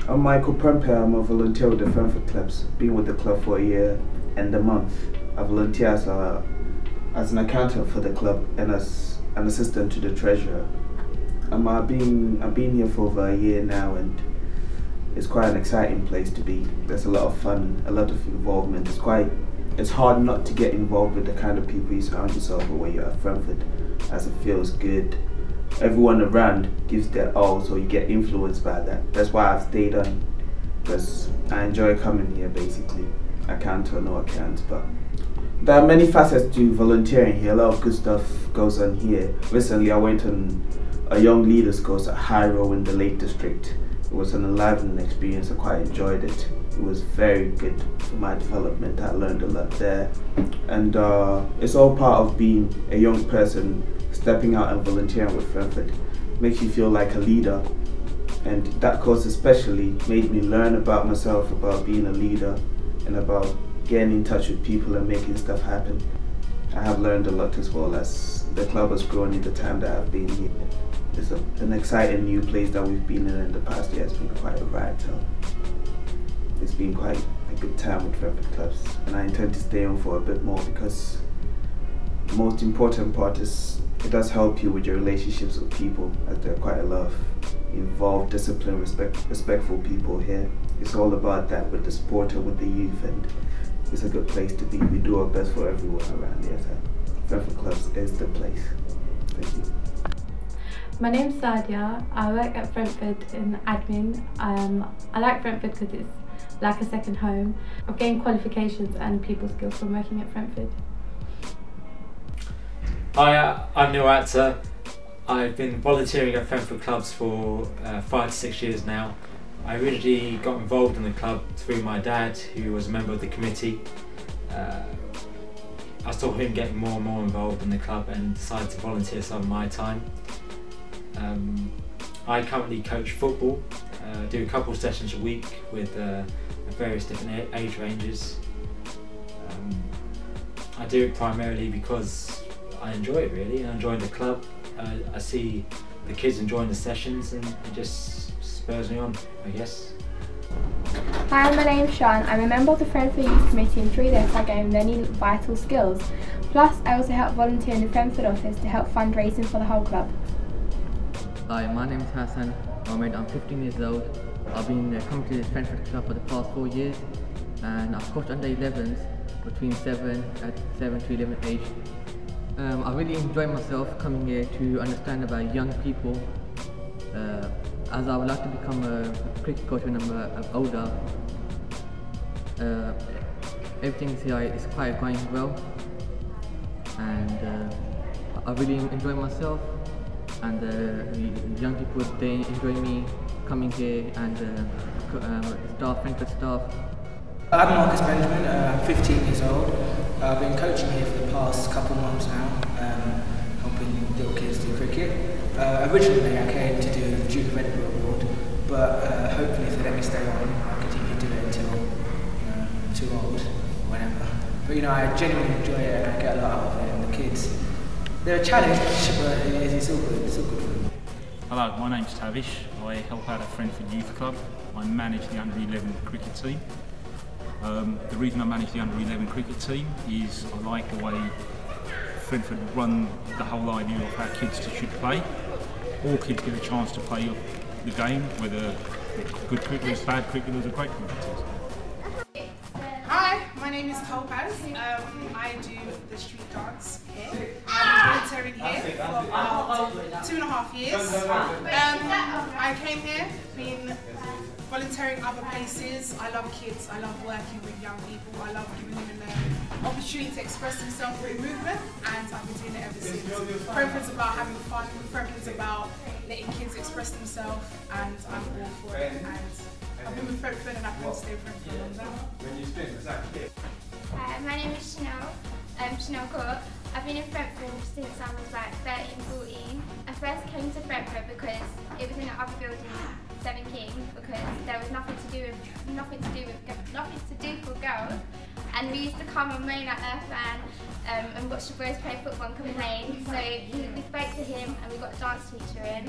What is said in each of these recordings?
I'm Michael Premper. I'm a volunteer with the Frenford Clubs. Been with the club for a year and a month. I volunteer as an accountant for the club and as an assistant to the treasurer. I've been here for over a year now, and it's quite an exciting place to be. There's a lot of fun, a lot of involvement. It's hard not to get involved with the kind of people you surround yourself with when you're at Frenford, as it feels good. Everyone around gives their all, so you get influenced by that. That's why I've stayed on, because I enjoy coming here basically. Account or no account, but there are many facets to volunteering here. A lot of good stuff goes on here. Recently I went on a young leaders course at High Row in the Lake District. It was an enlivening experience. I quite enjoyed it. It was very good for my development. I learned a lot there, and it's all part of being a young person stepping out and volunteering with Frenford. Makes you feel like a leader, and that course especially made me learn about myself, about being a leader, and about getting in touch with people and making stuff happen. I have learned a lot, as well as the club has grown in the time that I've been here. It's an exciting new place that we've been in the past year. It's been quite a ride, so it's been quite a good time with Frenford Clubs, and I intend to stay on for a bit more, because the most important part is it does help you with your relationships with people, as there are quite a lot of involved, disciplined, respectful people here. It's all about that with the sport and with the youth, and it's a good place to be. We do our best for everyone around here, so Frenford Clubs is the place. Thank you. My name's Sadia. I work at Frenford in admin. I like Frenford because it's like a second home. I've gained qualifications and people skills from working at Frenford. Hi, I'm Neil Atzer. I've been volunteering at Frenford Clubs for 5 to 6 years now. I originally got involved in the club through my dad, who was a member of the committee. I saw him getting more and more involved in the club and decided to volunteer some of my time. I currently coach football, do a couple of sessions a week with various different age ranges. I do it primarily because I enjoy it really, and I enjoy the club. I see the kids enjoying the sessions, and it just spurs me on, I guess. Hi, my name's Sean. I'm a member of the Frenford Youth Committee, and through this I gain many vital skills. Plus, I also help volunteer in the Frenford office to help fundraising for the whole club. Hi, my name is Hassan Ahmed. I'm 15 years old. I've been coming to the Frenford Club for the past 4 years, and I've coached under 11s between 7 to 11 age. I really enjoy myself coming here to understand about young people, as I would like to become a cricket coach when I'm older. Everything here is quite going well, and I really enjoy myself, and the young people, they enjoy me coming here, and Frenford staff. I'm Marcus Benjamin, I'm 15 years old. I've been coaching here for the past couple months now, helping little kids do cricket. Originally I came to do the Duke of Edinburgh Award, but hopefully if they let me stay on, I'll continue to do it until I'm too old, or whenever. But I genuinely enjoy it, and I get a lot out of it, and the kids, they're a challenge, but it's all good, it's all good for them. Hello, my name's Tavish. I help out at Frenford Youth Club. I manage the under-11 cricket team. The reason I manage the under-11 cricket team is I like the way Frenford run the whole idea of how kids should play. All kids get a chance to play the game, whether they're good cricketers, bad cricketers or great cricketers. Hi, my name is Topaz. I do the street dance here. I've been volunteering here for about 2.5 years. I came here, been volunteering other places. I love kids, I love working with young people, I love giving them an opportunity to express themselves through movement, and I've been doing it ever since. Frenford's about having fun, Frenford's about letting kids express themselves, and I'm all for it. And I've been with Frenford, and I plan to stay with Frenford for a long time. Hi, my name is Chanel Court. I've been in Frenford since I was like 13, 14. I first came to Frenford because it was in the other building, 7 Kings, because there was nothing to do for girls, and we used to come and moan at Earthman and watch the boys play football and complain. So we spoke to him, and we got a dance teacher in,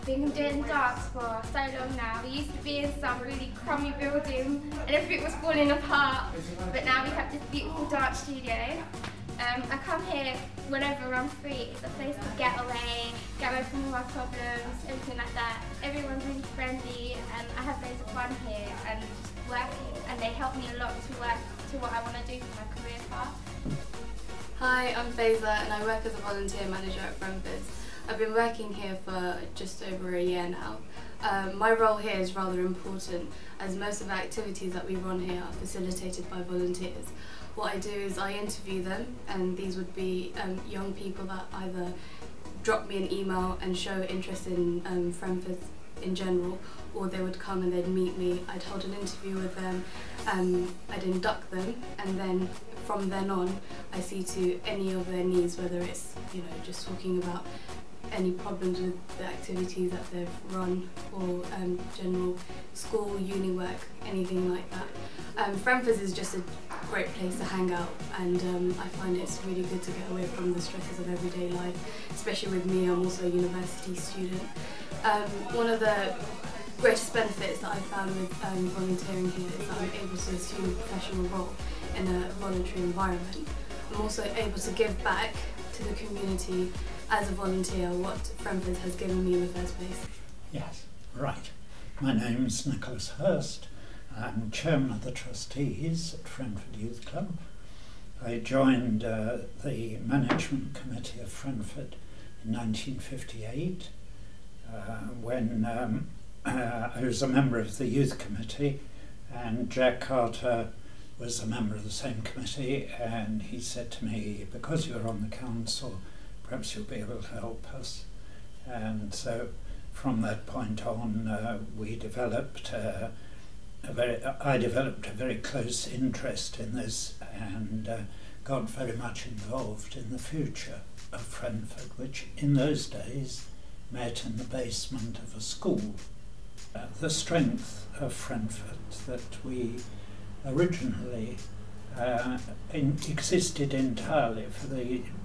been doing dance for so long now. We used to be in some really crummy building and everything was falling apart, but now we have this beautiful dance studio. I come here whenever I'm free. It's a place to get away from all my problems, everything like that. Everyone's really friendly and I have loads of fun here and working, and they help me a lot to work to what I want to do for my career path. Hi, I'm Faiza and I work as a volunteer manager at Frenford. I've been working here for just over a year now. My role here is rather important as most of the activities that we run here are facilitated by volunteers. What I do is I interview them, and these would be young people that either drop me an email and show interest in Frenford in general, or they would come and they'd meet me. I'd hold an interview with them, I'd induct them, and then from then on I see to any of their needs, whether it's just talking about any problems with the activities that they've run, or general school, uni work, anything like that. Frenford is just a great place to hang out, and I find it's really good to get away from the stresses of everyday life, especially with me. I'm also a university student. One of the greatest benefits that I found with volunteering here is that I'm able to assume a professional role in a voluntary environment. I'm also able to give back to the community as a volunteer what Frenford has given me in the first place. Yes, right. My name's Nicholas Hurst. I'm chairman of the trustees at Frenford Youth Club. I joined the management committee of Frenford in 1958 when I was a member of the youth committee, and Jack Carter was a member of the same committee, and he said to me, because you're on the council, perhaps you'll be able to help us. And so from that point on I developed a very close interest in this, and got very much involved in the future of Frenford, which in those days met in the basement of a school. The strength of Frenford that we originally existed entirely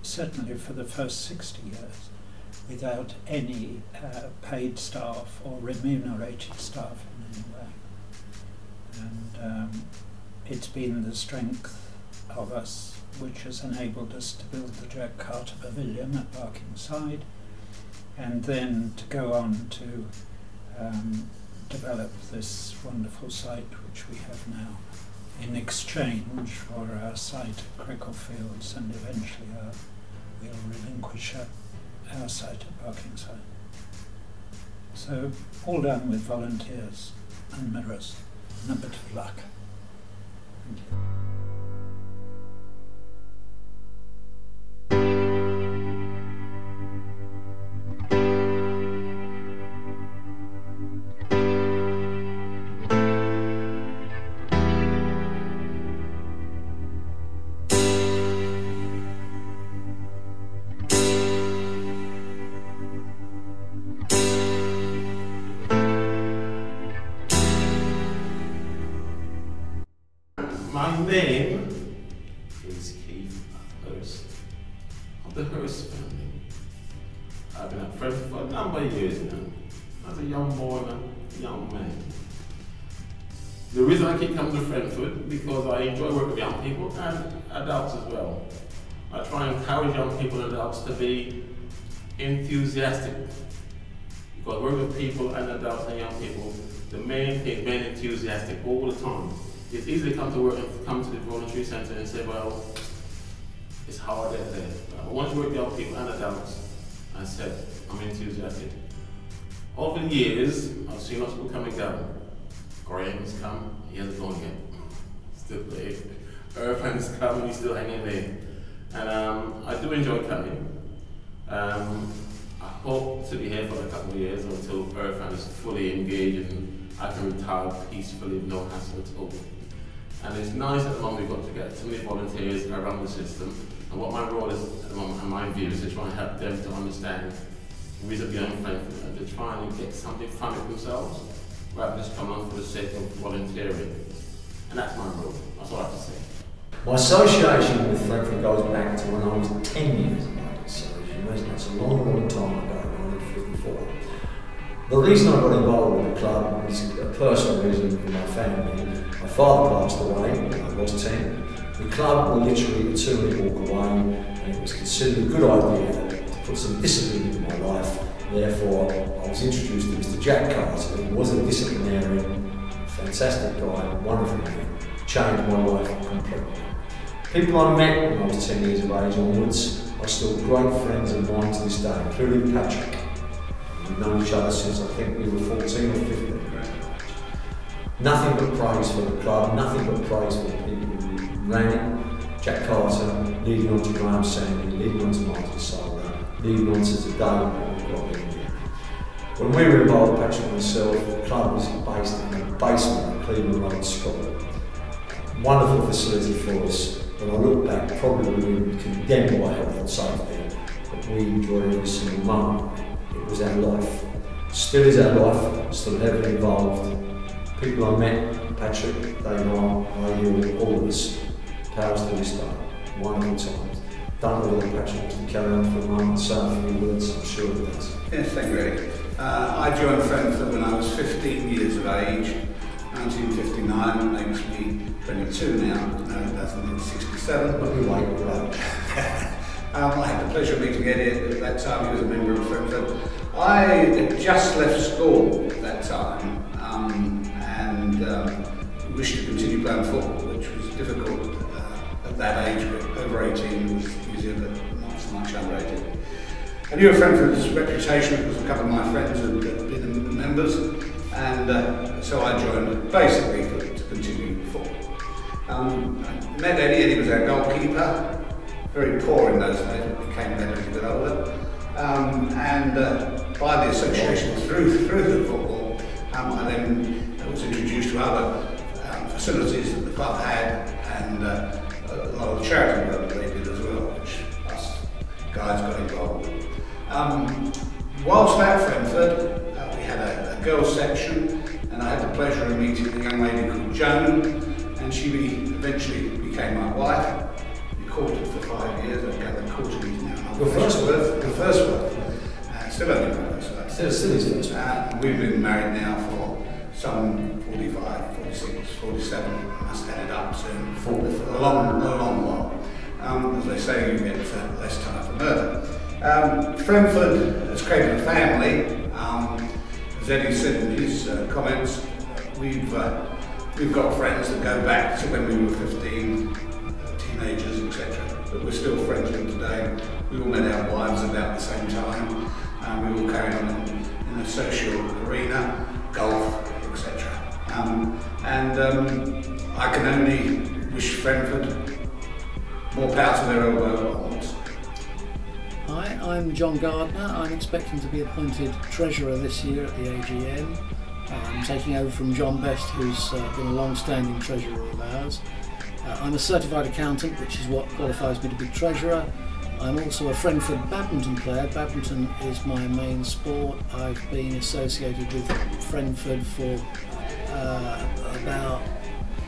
certainly for the first 60 years without any paid staff or remunerated staff in any way. And it's been the strength of us which has enabled us to build the Jack Carter Pavilion at Barkingside, and then to go on to develop this wonderful site which we have now, in exchange for our site at Cricklefields, and eventually we'll relinquish our site at Barkingside. So all done with volunteers and mirrors and a bit of luck. Thank you. My name is Keith Hurst, of the Hurst family. I've been at Frenford for a number of years now, as a young boy and a young man. The reason I keep coming to Frenford because I enjoy working with young people and adults as well. I try and encourage young people and adults to be enthusiastic, because working with people and adults and young people, the main thing is being enthusiastic all the time. It's easy to come to work and come to the voluntary centre and say, well, it's hard out there. But once you work with young people and adults, I said, I'm enthusiastic. Over the years, I've seen lots of people come and go. Graham's come, he hasn't gone yet. Still there. Irfan's come and he's still hanging there. And I do enjoy coming. I hope to be here for a couple of years until Irfan is fully engaged and I can retire peacefully with no hassle at all. And it's nice at the moment we've got to get so many volunteers around the system, and what my role is at the moment and my view is to try and help them to understand the reason behind Frenford and to try and get something from it themselves rather than just come on for the sake of volunteering. And that's my role. That's all I have to say. My association with Frenford goes back to when I was 10 years old, so as you imagine that's a long, long time ago, 1954. The reason I got involved with the club is a personal reason in my family. My father passed away when I was 10. The club were literally a 2-minute walk away, and it was considered a good idea to put some discipline into my life. Therefore, I was introduced to Mr. Jack Carter, who was a disciplinarian, fantastic guy, wonderful man, changed my life completely. People I met when I was 10 years of age onwards are still great friends of mine to this day, including Patrick. We've known each other since I think we were 14 or 15. Nothing but praise for the club, nothing but praise for the people who ran it. Jack Carter, leading on to Graham Sandy, leading on to Martin Solar, leading on to today what we've got in here. When we were involved, Patrick and myself, the club was based in the basement of Cleveland Road, Scotland. Wonderful facility for us. When I look back, probably we would condemn by health and safety, but we enjoyed every single moment. It was our life. Still is our life, still heavily involved. People I met, Patrick, they know I you, all of us. Powers to this day. Wonderful times. Don't know whether Patrick wants to carry on for a moment, say a few words, I'm sure he does. Yes, thank you, Eric. I joined Frenford when I was 15 years of age. 1959 makes me 22 now. No, it doesn't. It's 67. But we wait, right. I had the pleasure of meeting Eddie at that time. He was a member of Frenford. I had just left school at that time and wished to continue playing football, which was difficult at that age, but over 18 was easier, but not so much under 18. I knew of Frenford's reputation because a couple of my friends had been members, and so I joined basically to continue football. I met Eddie. Eddie was our goalkeeper, very poor in those days, but became better as he got older. By the association through the football, I then was introduced to other facilities that the club had, and a lot of the charity work that they did as well, which us guys got involved with. Whilst at Frenford, we had a girls section, and I had the pleasure of meeting a young lady called Joan, and she eventually became my wife. We courted for 5 years. I've gathered courting now. Your first wife? The first wife. Still only my first wife. Still is first wife. We've been married now for some 45, 46, 47. I must add it up soon. For a long while. As they say, you get less time for murder. Frenford has created a family. As Eddie said in his comments, we've got friends that go back to when we were 15, teenagers, etc. But we're still friends with them today. We all met our wives about the same time. We all carried on in a social arena, golf, etc. I can only wish Frenford more power to their elbow onwards. Hi, I'm John Gardner. I'm expecting to be appointed Treasurer this year at the AGM. I'm taking over from John Best, who's been a long-standing Treasurer of ours. I'm a Certified Accountant, which is what qualifies me to be Treasurer. I'm also a Frenford badminton player. Badminton is my main sport. I've been associated with Frenford for about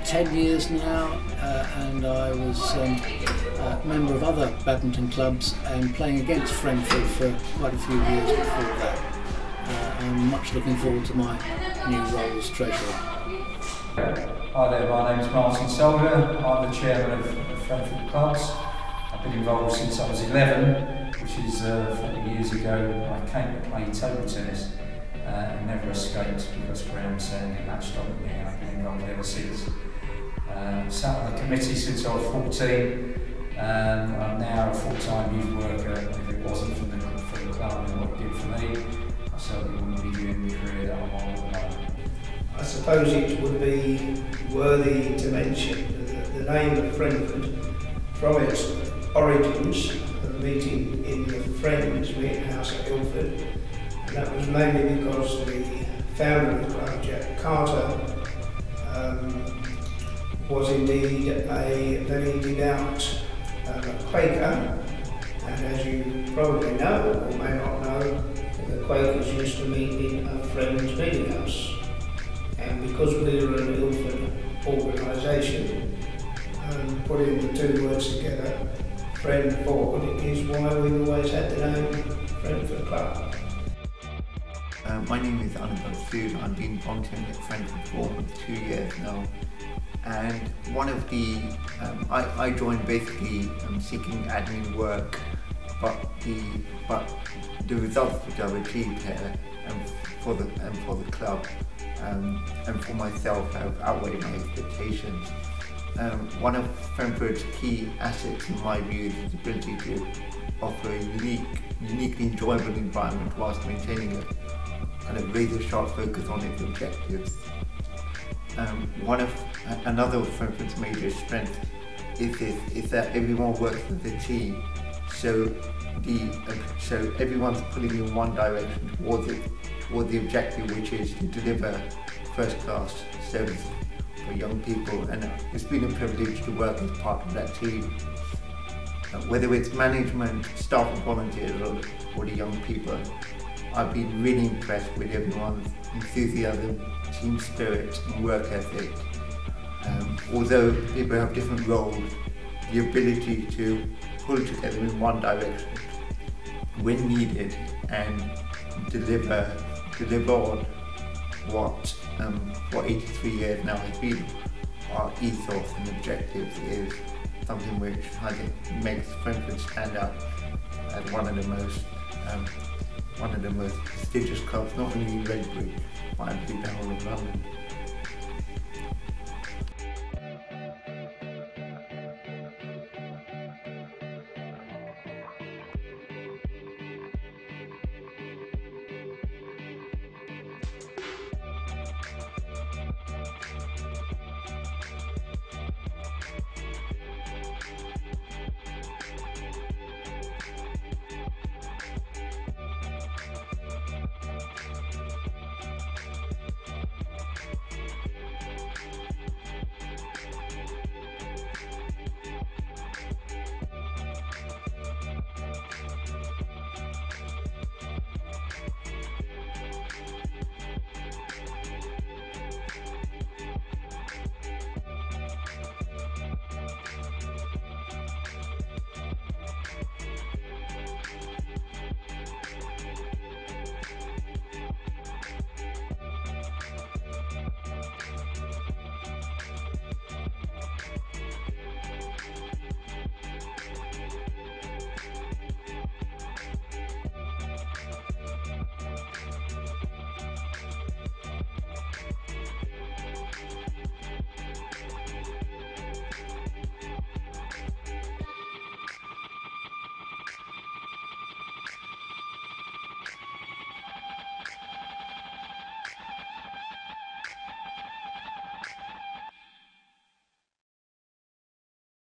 10 years now, and I was a member of other badminton clubs and playing against Frenford for quite a few years before that. I'm much looking forward to my new role as Treasurer. Hi there, my name is Martin Solder. I'm the Chairman of Frenford Clubs. I've been involved since I was 11, which is 40 years ago. I came to play table tennis and never escaped because Graham Sandy latched on at me, and I've been involved ever since. Sat on the committee since I was 14. I'm now a full-time youth worker. If it wasn't for the club and what it did for me, I certainly wouldn't be doing the career that I'm on at the moment. I suppose it would be worthy to mention the name of Frenford, from its origins of meeting in the Friends Meeting House at Ilford, and that was mainly because the founder of the club, Jack Carter, was indeed a very devout Quaker, and as you probably know, or may not know, the Quakers used to meet in a Friends Meeting House. And because we were an Ilford organisation, putting the two words together, Frenford, is why we've always had the name Frenford Club. My name is Annabelle Sood. I've been volunteering at Frenford for almost 2 years now. And one of the, I joined basically seeking admin work, but the results which I've achieved here for the club and for myself have outweighed my expectations. One of Frenford's key assets in my view is its ability to offer a uniquely enjoyable environment whilst maintaining a kind of razor-sharp focus on its objectives. Another of Frenford's major strengths is that everyone works as a team, so everyone's pulling in one direction towards the objective, which is to deliver first-class service for young people, and it's been a privilege to work as part of that team. Whether it's management, staff and volunteers or the young people, I've been really impressed with everyone's enthusiasm, team spirit and work ethic. Although people have different roles, the ability to pull together in one direction when needed and deliver on what 83 years now has been our ethos and objectives is something which I think makes Frenford stand out as one of the most prestigious clubs, not only in Redbridge, but I believe the whole of London.